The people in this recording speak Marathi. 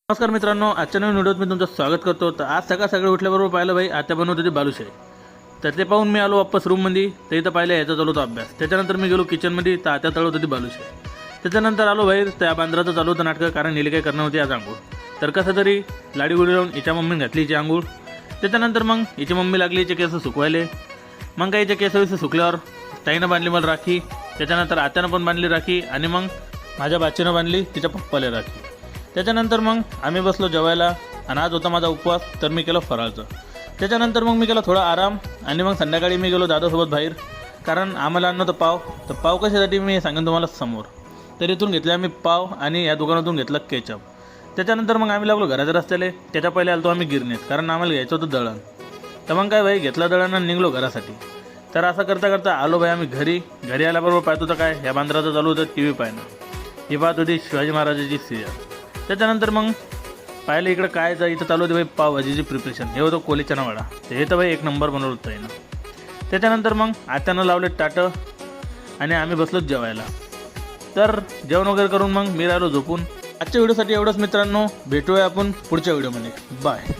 नमस्कार मित्रांनो, आजच्या नवीन व्हिडिओत मी तुमचं स्वागत करतो। तर आज सकाळी उठल्याबरोबर पाहिलं भाई आत्या बनवत होती बालुशाही। तर ते पाहून मी आलो वापस रूममध्ये। तर इथं पाहिलं याचा चालू होता अभ्यास। त्याच्यानंतर मी गेलो किचनमध्ये, तर आत्या तळत होती बालुशाही। त्याच्यानंतर आलो बाहेर, त्या बांद्राचं चालू होतं नाटकं, कारण नीले काय करणार होती आज आंघोळ। तर कसं तरी लाडी गुडी लावून हिच्या मम्मीने घातली हिची आंघोळ। त्याच्यानंतर मग हिची मम्मी लागली हिचे केस सुकवायले। मग काही हिचे केस सुकल्यावर ताईनं बांधली मला राखी। त्याच्यानंतर आत्यानं पण बांधली राखी, आणि मग माझ्या बाचीनं बांधली तिच्या पप्पाला राखी। त्याच्यानंतर मग आम्ही बसलो जेवायला, आणि आज होता माझा उपवास, तर मी केलं फराळचं। त्याच्यानंतर मग मी केला थोडा आराम, आणि मग संध्याकाळी मी गेलो दादासोबत बाहेर, कारण आम्हाला आणलं होतं पाव। तर पाव कशासाठी मी सांगेन तुम्हाला समोर। तर इथून घेतले आम्ही पाव, आणि या दुकानातून घेतलं केचप। त्याच्यानंतर मग आम्ही लागलो घराच्या रस्त्याला। त्याच्या पहिले आलो आम्ही गिरणीत, कारण आम्हाला घ्यायचं होतं दळण। तर मग काय भाई घेतलं दळण आणि निघलो घरासाठी। तर असं करता करता आलो भाई आम्ही घरी आल्याबरोबर पाहत होतं काय, ह्या बांद्राचं चालू होतं TV पाहणं। ही पाहत होती शिवाजी महाराजाची सिरियल। त्याच्यानंतर मग पाहिलं इकडं काय इथं चालू होती भाई पावभाजीची प्रिपरेशन। हे होतं कोली चनावडा। तर हे तर भाई एक नंबर बनवलं होतं हिनं। त्याच्यानंतर मग आत्यानं लावले टाटं, आणि आम्ही बसलो जेवायला। तर जेवण वगैरे करून मग मी राहिलो झोपून। आजच्या व्हिडिओसाठी एवढंच मित्रांनो, भेटूया आपण पुढच्या व्हिडिओमध्ये। बाय।